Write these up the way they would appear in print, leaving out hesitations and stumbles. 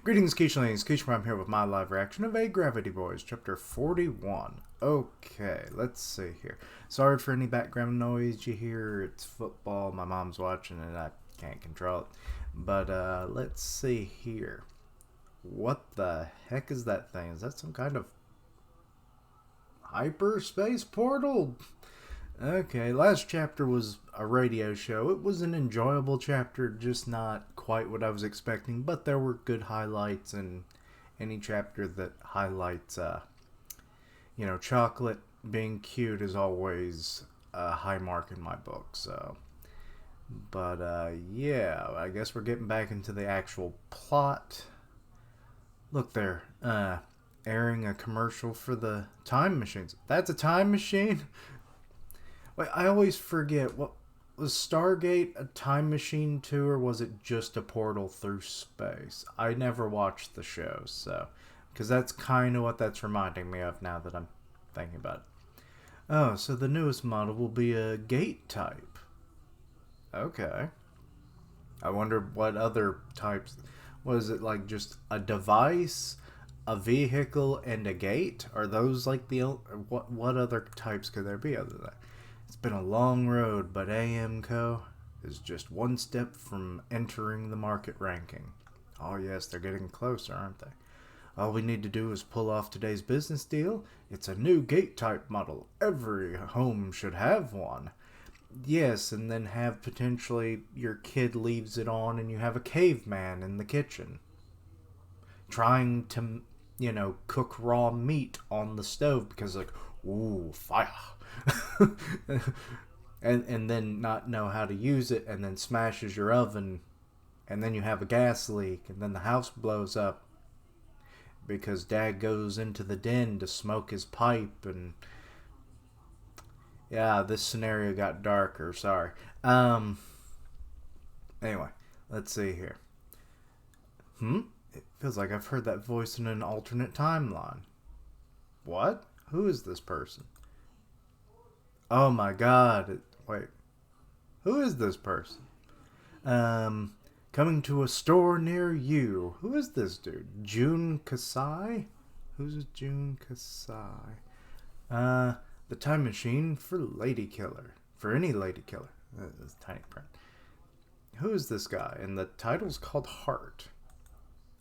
Greetings, Keishlings. Keish Prime here with my live reaction of Agravity Boys, Chapter 41. Okay, let's see here. Sorry for any background noise you hear. It's football. My mom's watching it. I can't control it. But, let's see here. What the heck is that thing? Is that some kind of hyperspace portal? Okay, last chapter was a radio show. It was an enjoyable chapter, just not quite what I was expecting, but there were good highlights, and any chapter that highlights, chocolate being cute is always a high mark in my book, so. But, yeah, I guess we're getting back into the actual plot. Look there, airing a commercial for the time machines. That's a time machine? Wait, I always forget, what was Stargate a time machine too, or was it just a portal through space? I never watched the show, so, because that's kind of what that's reminding me of now that I'm thinking about it. Oh, so the newest model will be a gate type. Okay. I wonder what other types. Was it like just a device, a vehicle, and a gate? Are those like the what other types could there be other than that? It's been a long road, but AMCO is just one step from entering the market ranking. Oh yes, they're getting closer, aren't they? All we need to do is pull off today's business deal. It's a new gate type model. Every home should have one. Yes, and then have potentially your kid leaves it on and you have a caveman in the kitchen trying to, cook raw meat on the stove because like, ooh, fire. and then not know how to use it, and then smashes your oven, and then you have a gas leak, and then the house blows up because dad goes into the den to smoke his pipe, and yeah, this scenario got darker, sorry. Anyway, let's see here. It feels like I've heard that voice in an alternate timeline. What? Who is this person? Oh my god. Wait. Who is this person? Coming to a store near you. Who is this dude? June Kasai? Who's June Kasai? The time machine for lady killer. For any lady killer. That's tiny print. Who is this guy? And the title's called Heart.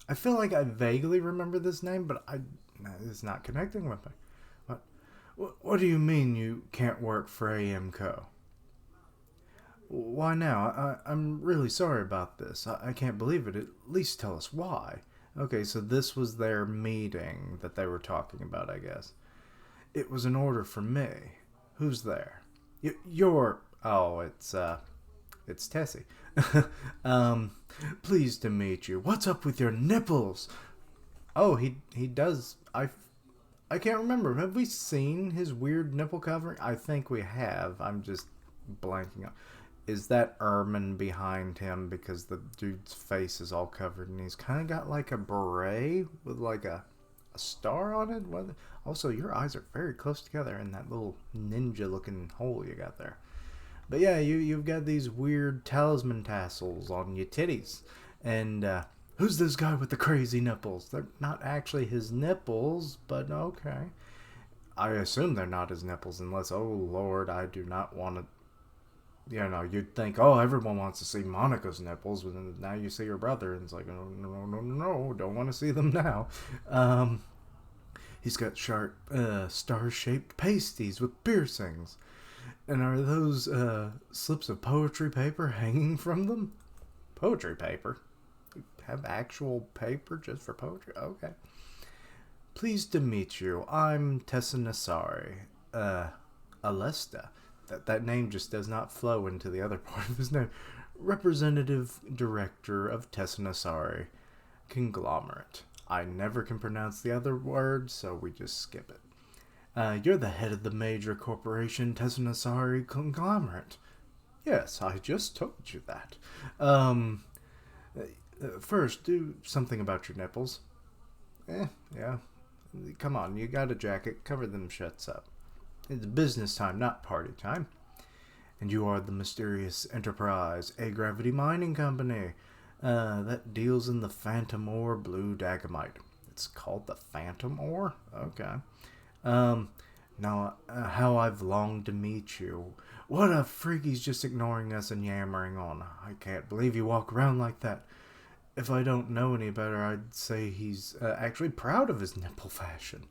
I feel like I vaguely remember this name, but it's not connecting with me. What do you mean you can't work for AMCO? Why now? I'm really sorry about this. I can't believe it. At least tell us why. Okay, so this was their meeting that they were talking about, I guess. It was an order from me. Who's there? You're... Oh, it's Tessie. Pleased to meet you. What's up with your nipples? Oh, he does... I can't remember. Have we seen his weird nipple covering? I think we have. I'm just blanking out. Is that ermine behind him? Because the dude's face is all covered and he's kind of got like a beret with like a star on it. Also, your eyes are very close together in that little ninja looking hole you got there. But yeah, you've got these weird talisman tassels on your titties. And, who's this guy with the crazy nipples? They're not actually his nipples, but okay. I assume they're not his nipples unless, oh lord, I do not want to... you'd think, oh, everyone wants to see Monica's nipples, but then now you see her brother, and it's like, oh, no, don't want to see them now. He's got sharp, star-shaped pasties with piercings. And are those, slips of poetry paper hanging from them? Poetry paper? Have actual paper just for poetry? Okay. Pleased to meet you. I'm Testanisari. Alesta. That name just does not flow into the other part of his name. Representative Director of Testanisari Conglomerate. I never can pronounce the other word, so we just skip it. You're the head of the major corporation Testanisari Conglomerate. Yes, I just told you that. First, do something about your nipples. Yeah. Come on, you got a jacket. Cover them shuts up. It's business time, not party time. And you are the mysterious enterprise, Agravity Mining Company. That deals in the phantom ore blue dagamite. It's called the phantom ore? Okay. Um, Now, how I've longed to meet you. What a freak, he's just ignoring us and yammering on. I can't believe you walk around like that. If I don't know any better, I'd say he's actually proud of his nipple fashion.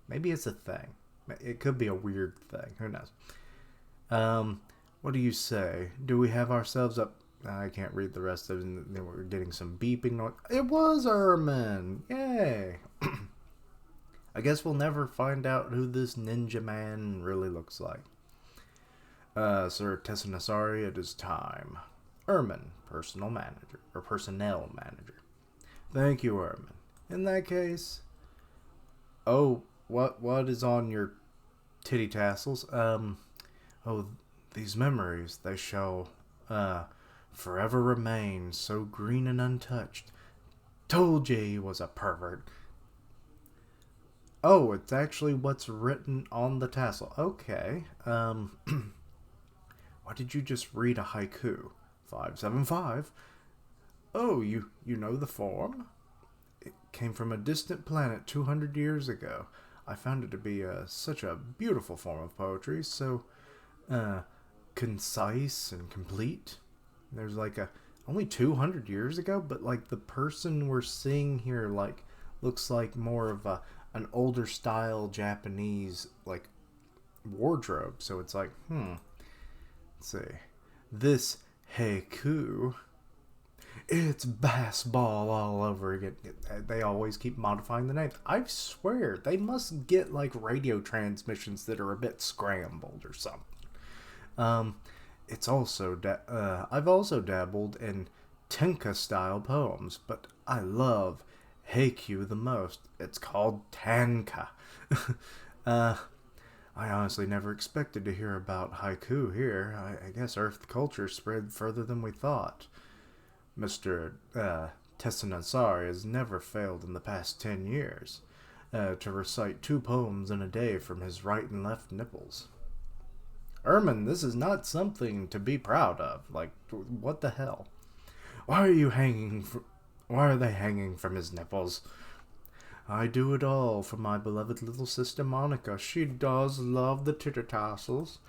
Maybe it's a thing. It could be a weird thing. Who knows? Um, what do you say? Do we have ourselves up? I can't read the rest of it. Then we're getting some beeping noise. It was Ermin! Yay! I guess we'll never find out who this ninja man really looks like. Sir Testanisari, it is time. Ermin, personnel manager. Thank you, Ermin. In that case, oh, what is on your titty tassels? Oh, these memories, they shall, forever remain so green and untouched. Told you he was a pervert. Oh, it's actually what's written on the tassel. Okay. Why did you just read a haiku? 575. Oh, you know the form? It came from a distant planet 200 years ago. I found it to be such a beautiful form of poetry, so concise and complete. There's like only 200 years ago, but like the person we're seeing here like looks like more of an older style Japanese like wardrobe. So it's like, let's see. This Heiku, it's bass ball all over again. They always keep modifying the names. I swear, they must get like radio transmissions that are a bit scrambled or something. It's also I've also dabbled in Tenka style poems, but I love Heiku the most. It's called Tanka. I honestly never expected to hear about haiku here. I guess Earth culture spread further than we thought. Mr. Testanisari has never failed in the past 10 years to recite 2 poems in a day from his right and left nipples. Ermin, this is not something to be proud of. Like, what the hell? Why are they hanging from his nipples? I do it all for my beloved little sister Monica. She does love the titter tassels.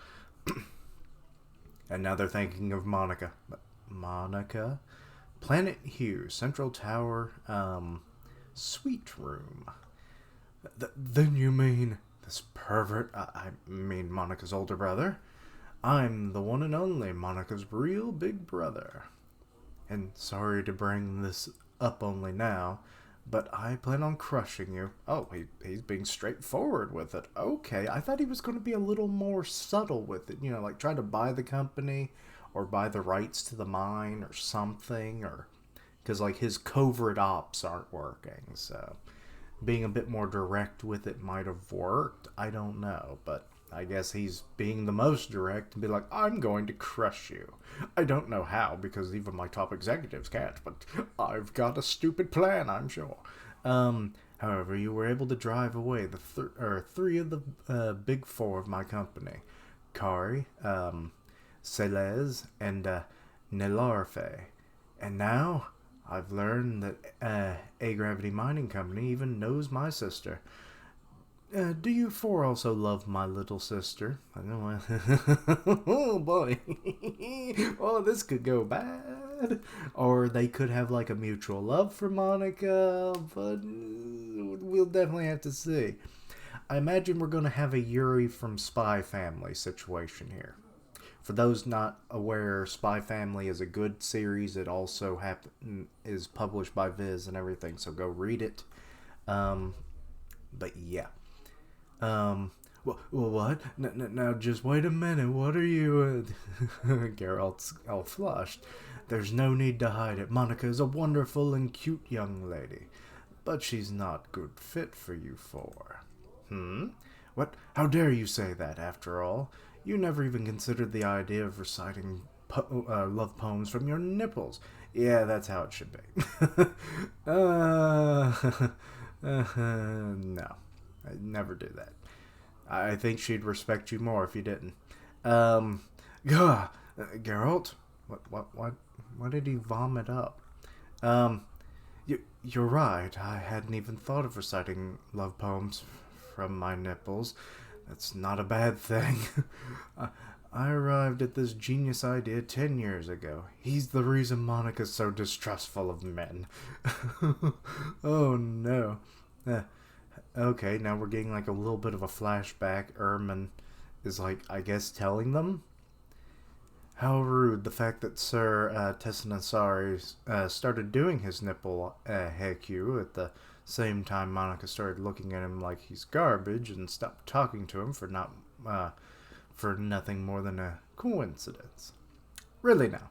And now they're thinking of Monica. But Monica? Planet Hugh, Central Tower, Suite Room. Then you mean this pervert? I mean Monica's older brother. I'm the one and only Monica's real big brother. And sorry to bring this up only now, but I plan on crushing you. Oh, he's being straightforward with it. Okay, I thought he was going to be a little more subtle with it. You know, like try to buy the company or buy the rights to the mine or something. Or because, like, his covert ops aren't working. So being a bit more direct with it might have worked. I don't know, but I guess he's being the most direct and be like, I'm going to crush you. I don't know how, because even my top executives can't, but I've got a stupid plan, I'm sure. However, you were able to drive away the 3 of the big 4 of my company. Kari, Celez, and Nelarfe. And now I've learned that Agravity Mining Company even knows my sister. Do you 4 also love my little sister? I know. Oh boy. Oh, this could go bad. Or they could have like a mutual love for Monica, but we'll definitely have to see. I imagine we're going to have a Yuri from Spy Family situation here. For those not aware, Spy Family is a good series. It also is published by Viz and everything, so go read it. But yeah. What? Now, just wait a minute. What are you? Geralt's all flushed. There's no need to hide it. Monica is a wonderful and cute young lady, but she's not good fit for you 4. What? How dare you say that? After all, you never even considered the idea of reciting love poems from your nipples. Yeah, that's how it should be. No. I'd never do that. I think she'd respect you more if you didn't. Geralt? What did he vomit up? Um, you're right. I hadn't even thought of reciting love poems from my nipples. That's not a bad thing. I, I arrived at this genius idea 10 years ago. He's the reason Monica's so distrustful of men. Oh no. Uh, okay, now we're getting like a little bit of a flashback. Ermin is like, I guess, telling them? How rude the fact that Sir Testanisari started doing his nipple Heiku at the same time Monica started looking at him like he's garbage and stopped talking to him for nothing more than a coincidence. Really now.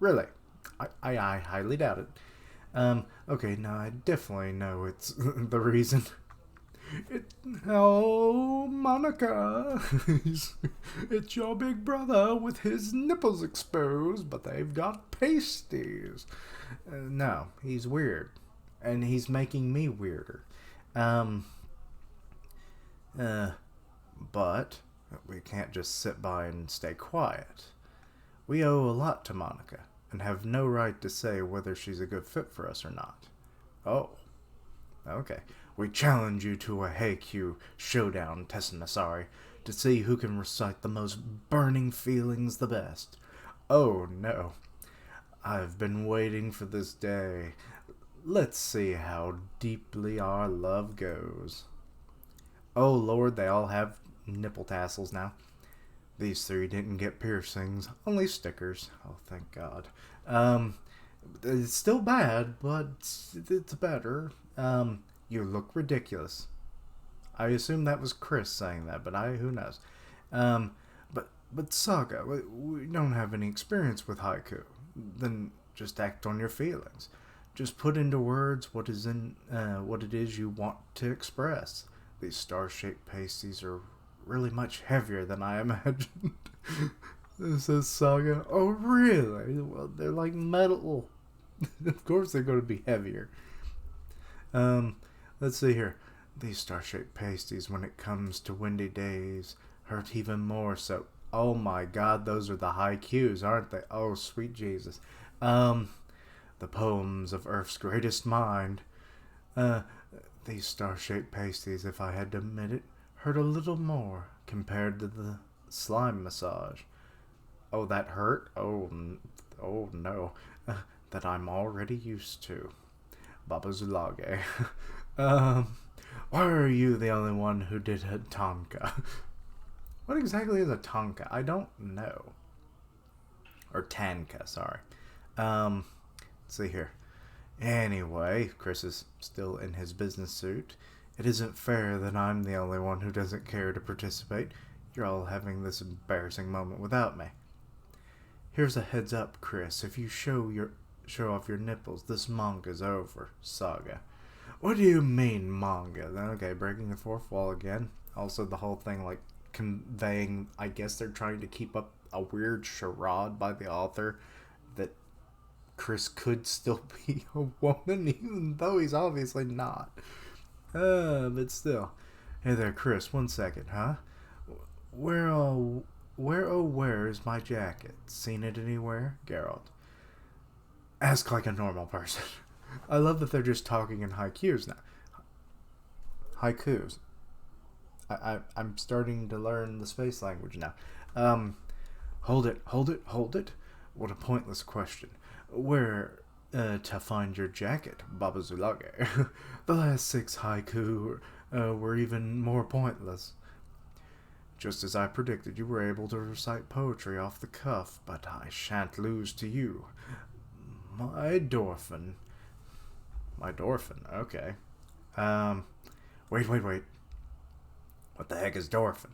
Really. I highly doubt it. Okay, now I definitely know it's the reason. It, oh, Monica, it's your big brother with his nipples exposed, but they've got pasties. No, he's weird, and he's making me weirder. Um, but we can't just sit by and stay quiet. We owe a lot to Monica, and have no right to say whether she's a good fit for us or not. Oh, okay. We challenge you to a Haiku Showdown, Testanisari, to see who can recite the most burning feelings the best. Oh no. I've been waiting for this day. Let's see how deeply our love goes. Oh Lord, they all have nipple tassels now. These three didn't get piercings, only stickers. Oh, thank God. It's still bad, but it's better. You look ridiculous. I assume that was Chris saying that, but who knows. But Saga, we don't have any experience with haiku. Then just act on your feelings. Just put into words what it is you want to express. These star-shaped pasties are really much heavier than I imagined. Says Saga. Oh, really? Well, they're like metal. Of course they're going to be heavier. Let's see here. These star-shaped pasties, when it comes to windy days, hurt even more so. Oh my God, those are the haikus, aren't they? Oh, sweet Jesus. The poems of Earth's greatest mind. These star-shaped pasties, if I had to admit it, hurt a little more compared to the slime massage. Oh, that hurt? Oh no. That I'm already used to. Baba Zulage. Why are you the only one who did a tanka? What exactly is a tanka? I don't know. Or tanka, sorry. Let's see here. Anyway, Chris is still in his business suit. It isn't fair that I'm the only one who doesn't care to participate. You're all having this embarrassing moment without me. Here's a heads up, Chris. If you show off your nipples, this manga's over. Saga. What do you mean, manga? Okay, breaking the fourth wall again. Also, the whole thing, like, conveying, I guess they're trying to keep up a weird charade by the author that Chris could still be a woman, even though he's obviously not. But still. Hey there, Chris, 1 second, huh? Where is my jacket? Seen it anywhere? Geralt. Ask like a normal person. I love that they're just talking in haikus now. Haikus. I'm starting to learn the space language now. Hold it. What a pointless question. Where to find your jacket, Baba Zulage? The last 6 haiku were even more pointless. Just as I predicted, you were able to recite poetry off the cuff, but I shan't lose to you. My Dorfin. Okay. Wait. What the heck is Dorfin?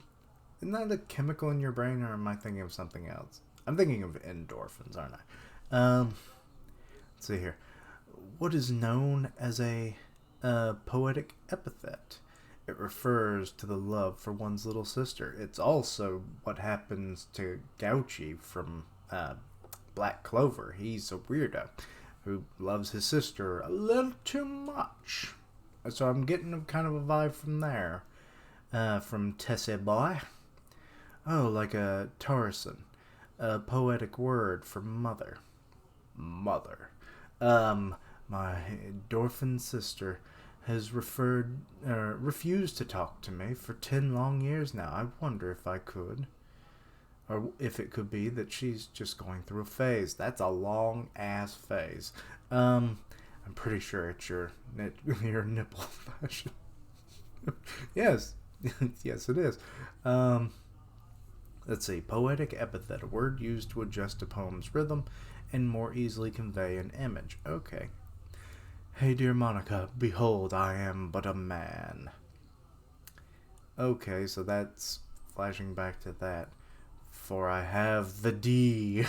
Isn't that a chemical in your brain, or am I thinking of something else? I'm thinking of endorphins, aren't I? Let's see here. What is known as a poetic epithet? It refers to the love for one's little sister. It's also what happens to Gauchi from Black Clover. He's a weirdo who loves his sister a little too much. So I'm getting kind of a vibe from there. From Tesse Boy. Oh, like a Taurison. A poetic word for mother. Mother. My Dorfin sister has refused to talk to me for 10 long years now. I wonder if I could. Or if it could be that she's just going through a phase. That's a long ass phase. I'm pretty sure it's your nipple fashion. Yes, yes, it is. Let's see. Poetic epithet, a word used to adjust a poem's rhythm and more easily convey an image. Okay. Hey, dear Monica, behold, I am but a man. Okay, so that's flashing back to that. For I have the D.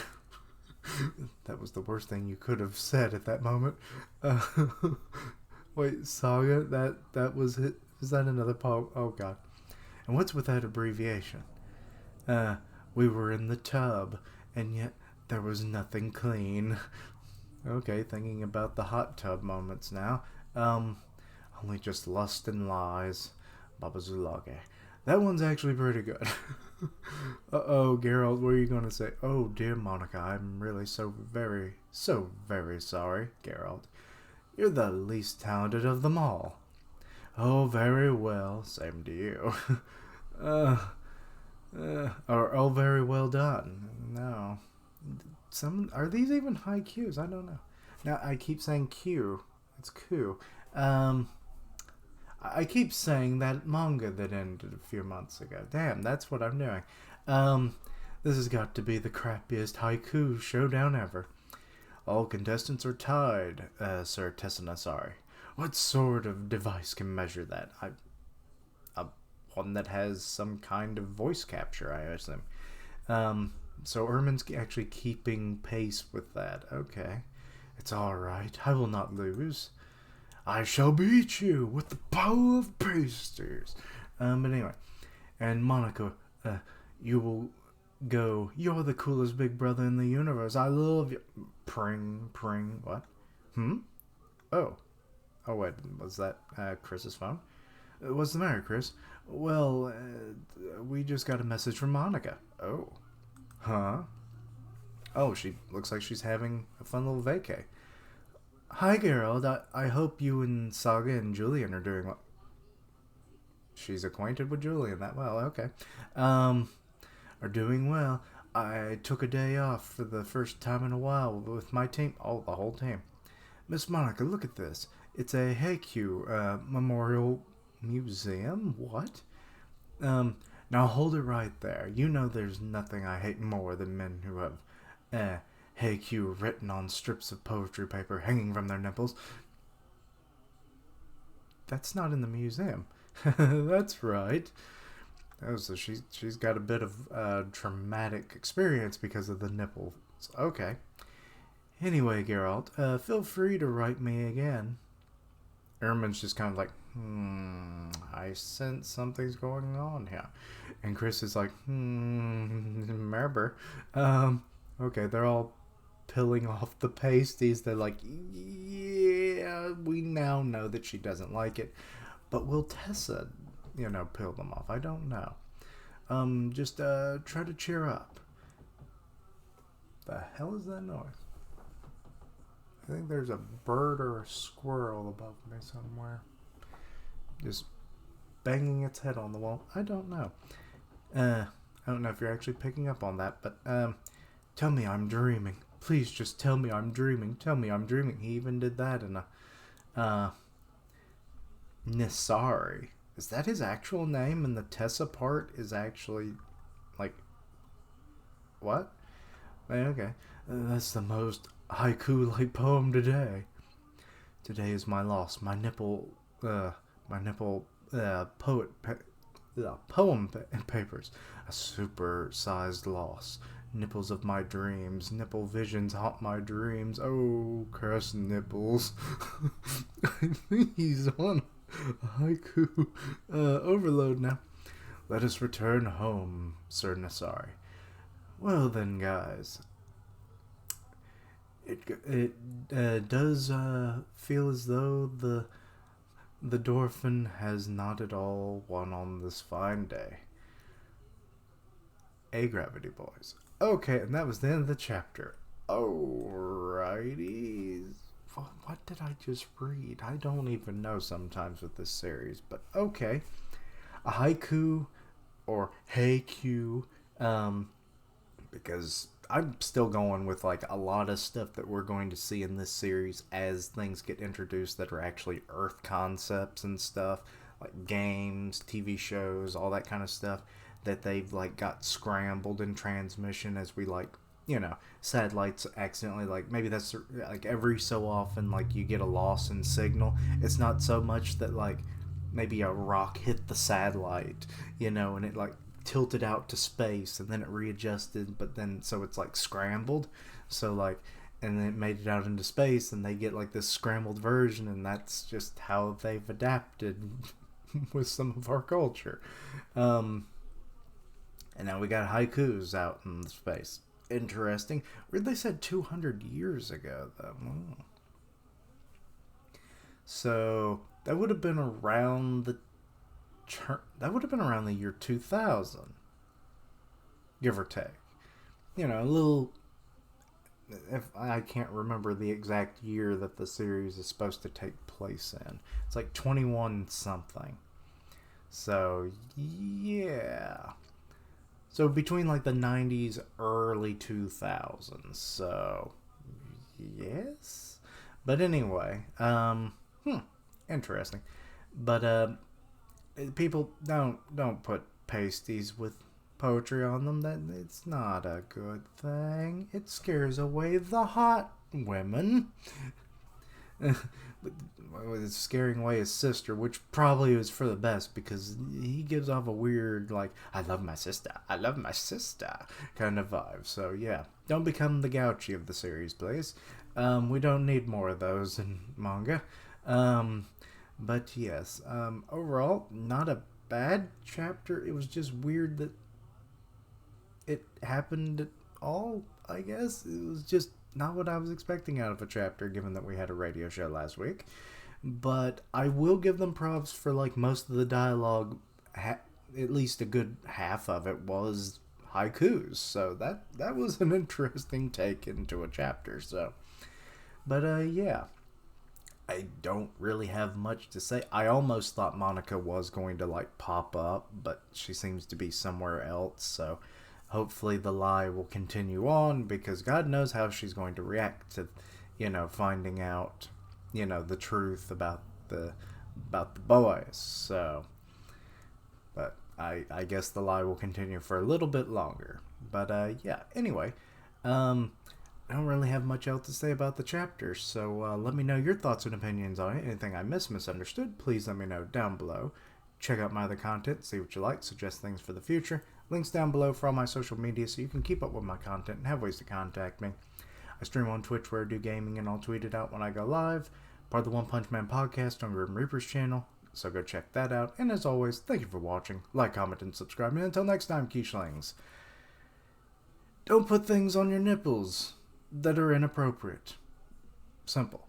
That was the worst thing you could have said at that moment. Uh, wait, Saga? That was it? Is that another poem? Oh, God. And what's with that abbreviation? We were in the tub, and yet there was nothing clean. Okay, thinking about the hot tub moments now. Only just lust and lies. Baba Zulage. That one's actually pretty good. Uh-oh, Geralt, what are you going to say? Oh, dear Monica, I'm really so very sorry, Geralt. You're the least talented of them all. Oh, very well. Same to you. Or, oh, very well done. No. Are these even Haikus? I don't know. Now, I keep saying Q. It's Q. I keep saying that manga that ended a few months ago. Damn, that's what I'm doing. This has got to be the crappiest Haiku showdown ever. All contestants are tied, Sir Testanisari. What sort of device can measure that? One that has some kind of voice capture, I assume. So Ermin's actually keeping pace with that. Okay. It's alright. I will not lose. I shall beat you with the power of pasters. But anyway. And Monica, you will go. You're the coolest big brother in the universe. I love you. Pring, pring. What? Oh. Oh, wait. Was that Chris's phone? What's the matter, Chris? Well, we just got a message from Monica. Oh. Huh? Oh, she looks like she's having a fun little vacay. Hi, Gerald. I hope you and Saga and Julian are doing well. She's acquainted with Julian that well. Okay. Are doing well. I took a day off for the first time in a while with my team. Oh, the whole team. Miss Monica, look at this. It's a Heiku memorial museum. What? Now hold it right there. You know there's nothing I hate more than men who have Heiku written on strips of poetry paper hanging from their nipples. That's not in the museum. That's right. Oh, so she's got a bit of traumatic experience because of the nipples. Okay. Anyway, Geralt, feel free to write me again. Ermin's just kind of like, I sense something's going on here. And Chris is like, remember. Okay, they're all peeling off the pasties. They're like, yeah, we now know that she doesn't like it. But will Tessa, peel them off? I don't know. Just try to cheer up. The hell is that noise? I think there's a bird or a squirrel above me somewhere. Just banging its head on the wall. I don't know. I don't know if you're actually picking up on that, but tell me I'm dreaming. Please just tell me I'm dreaming. Tell me I'm dreaming. He even did that in a Nisari. Is that his actual name? And the Tessa part is actually like what? Okay. That's the most haiku-like poem today. Today is my loss. My nipple poem papers. A super-sized loss. Nipples of my dreams. Nipple visions haunt my dreams. Oh, cursed nipples. I think he's on a haiku overload now. Let us return home, Sir Nasari. Well then, guys. It does feel as though the Dorfin has not at all won on this fine day. Agravity, boys. Okay, and that was the end of the chapter. Alrighty. What did I just read? I don't even know sometimes with this series, but okay. A haiku or Heiku, because I'm still going with like a lot of stuff that we're going to see in this series as things get introduced that are actually Earth concepts and stuff, like games, TV shows, all that kind of stuff that they've like got scrambled in transmission as we like, satellites accidentally, like maybe that's like every so often like you get a loss in signal. It's not so much that like maybe a rock hit the satellite, and it like tilted out to space and then it readjusted, but then so it's like scrambled. So like, and then it made it out into space and they get like this scrambled version, and that's just how they've adapted with some of our culture. And now we got haikus out in space. Interesting. Weird they said 200 years ago, though. Oh. So that would have been around the year 2000, give or take. A little. If I can't remember the exact year that the series is supposed to take place in, it's like 21 something. So yeah. So between like the 90s, early 2000s. So yes. But anyway, interesting. But people don't put pasties with poetry on them. That it's not a good thing. It scares away the hot women. It's scaring away his sister, which probably was for the best because he gives off a weird like I love my sister kind of vibe. So yeah, don't become the Gouchy of the series, please. We don't need more of those in manga. But yes, overall, not a bad chapter. It was just weird that it happened at all, I guess. It was just not what I was expecting out of a chapter, given that we had a radio show last week. But I will give them props for, like, most of the dialogue. At least a good half of it was haikus. So that was an interesting take into a chapter. So, but yeah. I don't really have much to say. I almost thought Monica was going to like pop up, but she seems to be somewhere else. So hopefully the lie will continue on because God knows how she's going to react to, finding out, the truth about the boys. So, but I guess the lie will continue for a little bit longer. But yeah. Anyway, I don't really have much else to say about the chapter, so let me know your thoughts and opinions on it. Anything I misunderstood, please let me know down below. Check out my other content, see what you like, suggest things for the future. Links down below for all my social media so you can keep up with my content and have ways to contact me. I stream on Twitch where I do gaming and I'll tweet it out when I go live. Part of the One Punch Man podcast on Grim Reaper's channel, so go check that out. And as always, thank you for watching. Like, comment, and subscribe. And until next time, Quiche-lings, don't put things on your nipples that are inappropriate. Simple.